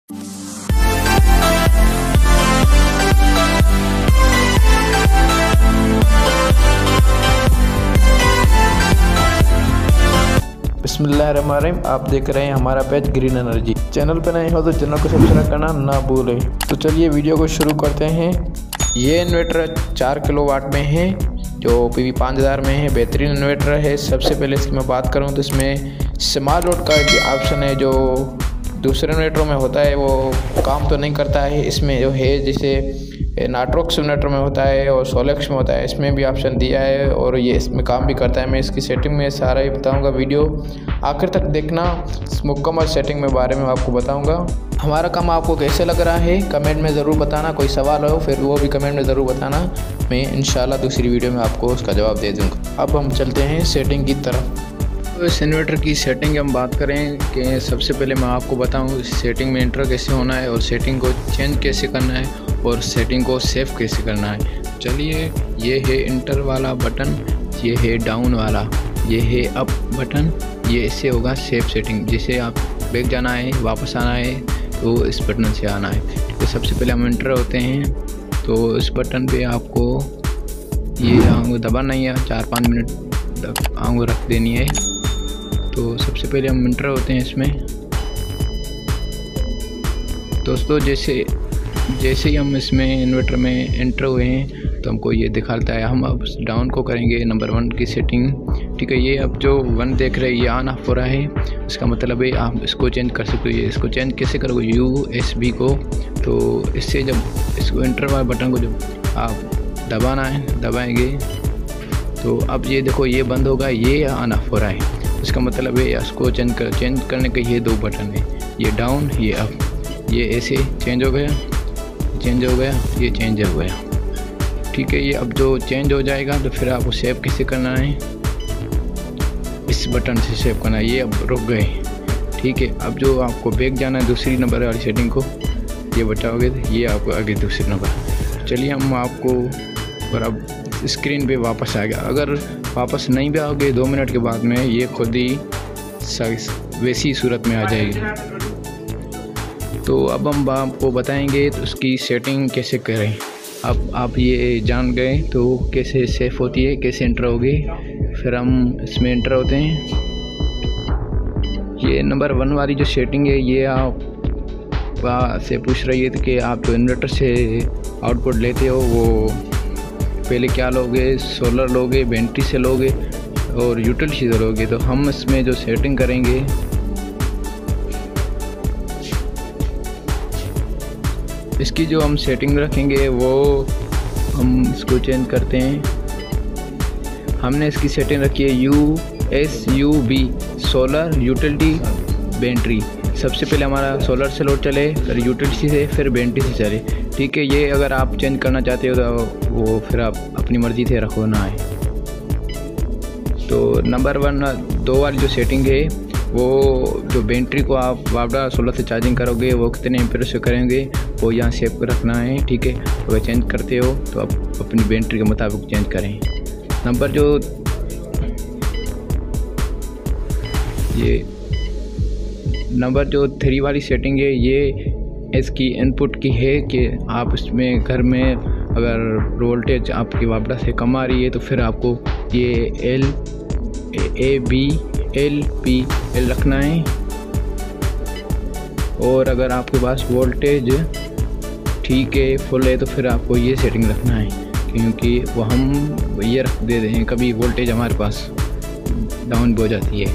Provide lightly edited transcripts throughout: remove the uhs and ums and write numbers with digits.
बिस्मिल्लाहिर्रहमानिर्रहीम। आप देख रहे हैं हमारा पेज ग्रीन एनर्जी। चैनल पर नए हो तो चैनल को सब्सक्राइब करना ना भूलें। तो चलिए वीडियो को शुरू करते हैं। ये इन्वर्टर 4 किलोवाट में है जो PV 5000 में है। बेहतरीन इन्वर्टर है। सबसे पहले इसकी मैं बात करूं तो इसमें स्मार्ट लोड का ऑप्शन है जो दूसरे इन्वर्टरों में होता है वो काम तो नहीं करता है। इसमें जो है जैसे नाट्रोक्स इन्वर्टर में होता है और सोलेक्स में होता है, इसमें भी ऑप्शन दिया है और ये इसमें काम भी करता है। मैं इसकी सेटिंग में सारा ही बताऊंगा। वीडियो आखिर तक देखना, मुकम्मल सेटिंग में बारे में आपको बताऊंगा। हमारा काम आपको कैसे लग रहा है कमेंट में ज़रूर बताना। कोई सवाल हो फिर वो भी कमेंट में ज़रूर बताना। मैं इंशाल्लाह दूसरी वीडियो में आपको उसका जवाब दे दूँगा। अब हम चलते हैं सेटिंग की तरफ। तो इस इन्वर्टर की सेटिंग हम बात करें कि सबसे पहले मैं आपको बताऊं सेटिंग में इंटर कैसे होना है और सेटिंग को चेंज कैसे करना है और सेटिंग को सेव कैसे करना है। चलिए, ये है इंटर वाला बटन, ये है डाउन वाला, ये है अप बटन। ये इससे होगा सेव सेटिंग। जैसे आप बैक जाना है, वापस आना है तो इस बटन से आना है। तो सबसे पहले हम इंटर होते हैं तो इस बटन पे आपको ये आंगू दबाना ही है, 4-5 मिनट आंगू रख देनी है। तो सबसे पहले हम इंटर होते हैं इसमें। दोस्तों जैसे ही हम इसमें इन्वर्टर में एंटर हुए हैं तो हमको ये दिखाता है। हम अब डाउन को करेंगे नंबर 1 की सेटिंग। ठीक है, ये अब जो 1 देख रहे हैं ये ऑन ऑफ हो रहा है। इसका मतलब है आप इसको चेंज कर सकते हो। ये इसको चेंज कैसे करोगे, USB को। तो इससे जब इसको एंटर वाले बटन को जब आप दबाएंगे तो अब ये देखो ये बंद होगा, ये ऑन ऑफ हो रहा है। इसका मतलब है इसको चेंज करने के ये 2 बटन है, ये डाउन ये अप। ये ऐसे चेंज हो गया, ये चेंज हो गया। ठीक है, ये अब जो चेंज हो जाएगा तो फिर आपको सेव कैसे करना है, इस बटन से सेव करना है। ये अब रुक गए। ठीक है, अब जो आपको बैक जाना है दूसरी नंबर वाली सेटिंग को ये बताओगे तो ये आपको आगे दूसरी नंबर। चलिए हम आपको और अब स्क्रीन पे वापस आ गया। अगर वापस नहीं भी आओगे 2 मिनट के बाद में ये खुद ही वैसी सूरत में आ जाएगी। तो अब हम आपको बताएंगे तो उसकी सेटिंग कैसे करें। अब आप ये जान गए तो कैसे सेव होती है, कैसे एंटर होगी। फिर हम इसमें एंटर होते हैं। ये नंबर 1 वाली जो सेटिंग है ये आप से पूछ रही है कि आप जो इन्वर्टर से आउटपुट लेते हो वो पहले क्या लोगे, सोलर लोगे, बैटरी से लोगे और यूटिलिटी से लोगे। तो हम इसमें जो सेटिंग करेंगे इसकी जो हम सेटिंग रखेंगे वो हम इसको चेंज करते हैं। हमने इसकी सेटिंग रखी है USUB, सोलर यूटिलिटी बैटरी। सबसे पहले हमारा सोलर से लोड चले, फिर यूटिलिटी से, फिर बैटरी से चले। ठीक है, ये अगर आप चेंज करना चाहते हो तो वो फिर आप अपनी मर्ज़ी से रखो ना है। तो नंबर 2 वाली जो सेटिंग है वो जो बैटरी को आप वापडा सोलर से चार्जिंग करोगे वो कितने एम्पीयर से करेंगे वो यहाँ सेव कर रखना है। ठीक है, अगर चेंज करते हो तो आप अपनी बैटरी के मुताबिक चेंज करें। नंबर जो 3 वाली सेटिंग है ये इसकी इनपुट की है कि आप इसमें घर में अगर वोल्टेज आपकी वापडा से कम आ रही है तो फिर आपको ये LABLPL रखना है। और अगर आपके पास वोल्टेज ठीक है, फुल है, तो फिर आपको ये सेटिंग रखना है क्योंकि वो हम ये रख दे दें कभी वोल्टेज हमारे पास डाउन भी हो जाती है।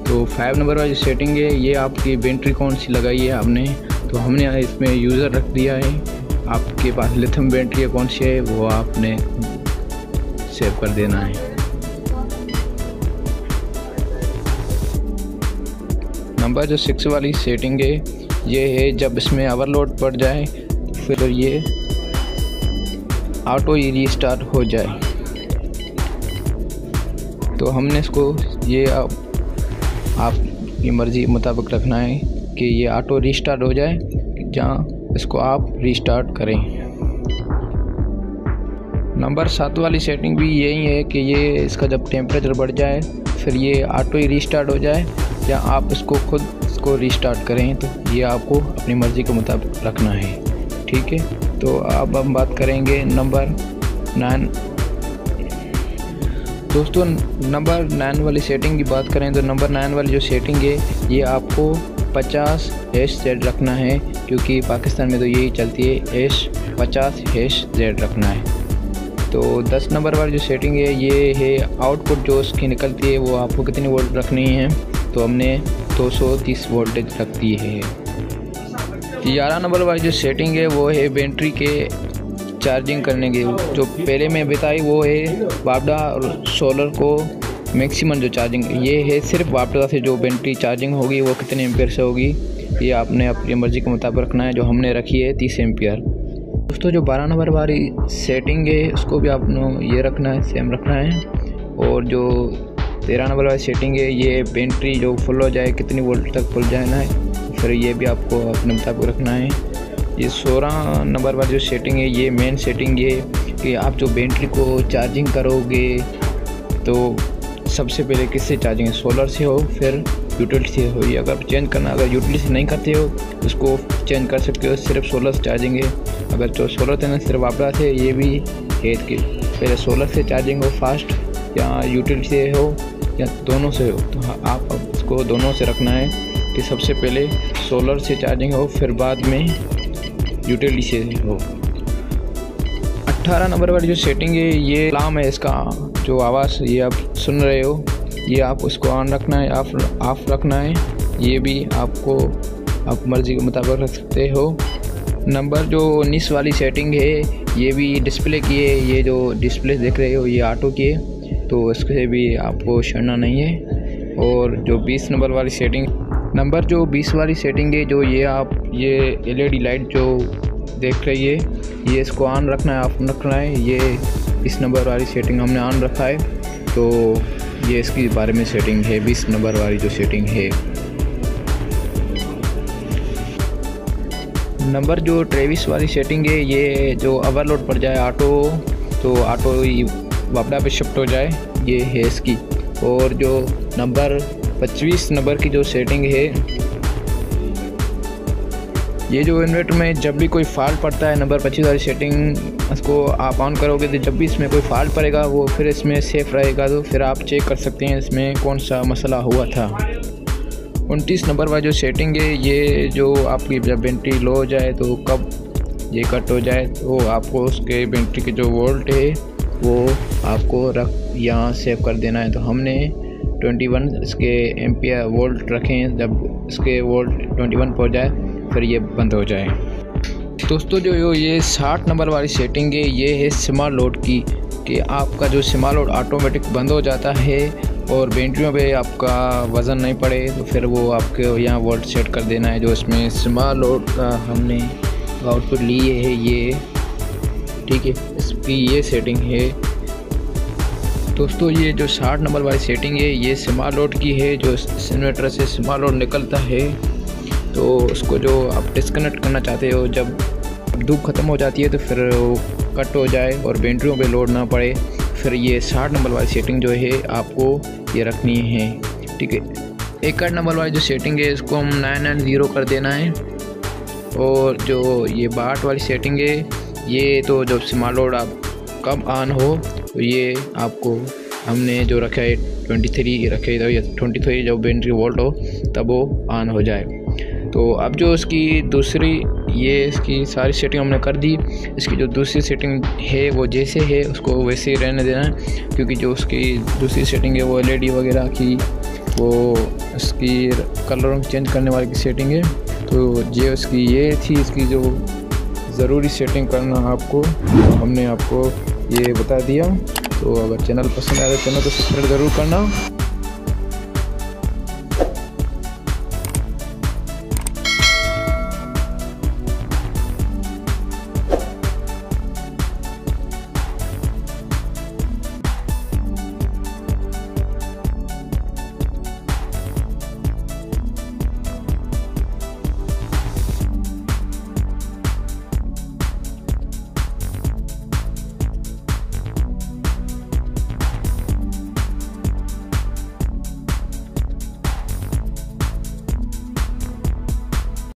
तो 5 नंबर वाली सेटिंग है ये आपकी बैटरी कौन सी लगाई है आपने, तो हमने इसमें यूज़र रख दिया है। आपके पास लिथियम बैटरी कौन सी है वो आपने सेव कर देना है। नंबर जो 6 वाली सेटिंग है ये है जब इसमें ओवरलोड पड़ जाए फिर ये ऑटो रीस्टार्ट हो जाए। तो हमने इसको ये आपकी मर्ज़ी मुताबिक रखना है कि ये ऑटो रीस्टार्ट हो जाए, जहाँ इसको आप रीस्टार्ट करें। नंबर 7 वाली सेटिंग भी यही है कि ये इसका जब टेम्परेचर बढ़ जाए फिर ये ऑटो ही रीस्टार्ट हो जाए, या आप इसको खुद उसको रीस्टार्ट करें। तो ये आपको अपनी मर्ज़ी के मुताबिक रखना है, ठीक है। तो अब हम बात करेंगे नंबर 9। दोस्तों नंबर 9 वाली सेटिंग की बात करें तो नंबर 9 वाली जो सेटिंग है ये आपको 50 #Z रखना है, क्योंकि पाकिस्तान में तो यही चलती है #50 रखना है। तो 10 नंबर वाली जो सेटिंग है ये है आउटपुट जो उसकी निकलती है वो आपको कितनी वोल्ट रखनी है, तो हमने 230 वोल्टेज रख दी है। 11 नंबर वाली जो सेटिंग है वो है बैटरी के चार्जिंग करने की। जो पहले मैं बताई वो है वापडा और सोलर को मैक्सिमम जो चार्जिंग ये है, सिर्फ वापडा से जो बैटरी चार्जिंग होगी वो कितने एम्पियर से होगी ये आपने अपनी मर्ज़ी के मुताबिक रखना है। जो हमने रखी है 30 एम्पियर। दोस्तों जो 12 नंबर वाली सेटिंग है उसको भी आपने ये रखना है, सेम रखना है। और जो 13 नंबर वाली सेटिंग है ये बैटरी जो फुल हो जाए कितनी वोल्ट तक फुल जाना है, फिर ये भी आपको अपने मुताबिक रखना है। ये 16 नंबर वाली जो सेटिंग है ये मेन सेटिंग है कि आप जो बैटरी को चार्जिंग करोगे तो सबसे पहले किससे चार्जिंग है, सोलर से हो फिर यूटिलिटी से हो। ये अगर चेंज करना, अगर यूटिलिटी से नहीं करते हो उसको चेंज कर सकते हो, सिर्फ सोलर से चार्जिंग है। अगर जो सोलर से ना सिर्फ वापड़ा से, ये भी है कि पहले सोलर से चार्जिंग हो फास्ट या यूटिलिटी से हो या दोनों से हो, तो आप इसको दोनों से रखना है कि सबसे पहले सोलर से चार्जिंग हो फिर बाद में यूटिलिटी से हो। 18 नंबर वाली जो सेटिंग है ये अलार्म है, इसका जो आवाज़ ये आप सुन रहे हो ये आप उसको ऑन रखना है, ऑफ रखना है। ये भी आपको आप मर्ज़ी के मुताबिक रख सकते हो। नंबर जो 19 वाली सेटिंग है ये भी डिस्प्ले की है। ये जो डिस्प्ले देख रहे हो ये ऑटो की है, तो इससे भी आपको छेड़ना नहीं है। और जो 20 नंबर वाली सेटिंग, नंबर जो 20 वाली सेटिंग है जो ये आप ये LED लाइट जो देख रही है ये इसको ऑन रखना है, ऑफ रखना है। ये 20 नंबर वाली सेटिंग हमने ऑन रखा है, तो ये इसके बारे में सेटिंग है 20 नंबर वाली जो सेटिंग है। नंबर जो 23 वाली सेटिंग है ये जो ओवरलोड पड़ जाए ऑटो, तो ऑटो वापडा पे शिफ्ट हो जाए, ये है इसकी। और जो नंबर 25 नंबर की जो सेटिंग है ये जो इन्वर्टर में जब भी कोई फॉल्ट पड़ता है, नंबर 25 वाली सेटिंग इसको आप ऑन करोगे तो जब भी इसमें कोई फॉल्ट पड़ेगा वो फिर इसमें सेफ रहेगा, तो फिर आप चेक कर सकते हैं इसमें कौन सा मसला हुआ था। 29 नंबर वाली जो सेटिंग है ये जो आपकी जब बैटरी लो हो जाए तो कब ये कट हो जाए तो आपको उसके बैटरी के जो वोल्ट है वो आपको यहाँ सेव कर देना है। तो हमने 21 इसके एम्पियर वोल्ट रखे हैं, जब इसके वोल्ट 21 पहुँच जाए फिर ये बंद हो जाए। दोस्तों जो ये 60 नंबर वाली सेटिंग है ये है स्मार्ट लोड की, कि आपका जो स्मार्ट लोड ऑटोमेटिक बंद हो जाता है और बैटरियों पे आपका वज़न नहीं पड़े, तो फिर वो आपके यहाँ वोल्ट सेट कर देना है। जो इसमें स्मार्ट लोड का हमने आउटपुट लिए है ये, ठीक है, इसकी ये सेटिंग है। दोस्तों ये जो 60 नंबर वाली सेटिंग है ये स्मार्ट लोड की है। जो इन्वर्टर से स्मार्ट लोड निकलता है तो उसको जो आप डिस्कनेक्ट करना चाहते हो, जब धूप ख़त्म हो जाती है तो फिर वो कट हो जाए और बैटरियों पे लोड ना पड़े, फिर ये 60 नंबर वाली सेटिंग जो है आपको ये रखनी है, ठीक है। 61 नंबर वाली जो सेटिंग है इसको हम 990 कर देना है। और जो ये 62 वाली सेटिंग है ये तो जब स्मार्ट लोड आप कब ऑन हो तो ये आपको हमने जो रखा है 23 रखे, तो ये 23 जब बैटरी वोल्ट हो तब वो ऑन हो जाए। तो अब जो इसकी दूसरी ये इसकी सारी सेटिंग हमने कर दी। इसकी जो दूसरी सेटिंग है वो जैसे है उसको वैसे ही रहने देना है, क्योंकि जो उसकी दूसरी सेटिंग है वो LED वगैरह की वो इसकी कलरों चेंज करने वाली की सेटिंग है। तो ये उसकी ये थी इसकी जो ज़रूरी सेटिंग करना आपको, तो हमने आपको ये बता दिया। तो अगर चैनल पसंद आए तो चैनल को सब्सक्राइब ज़रूर करना।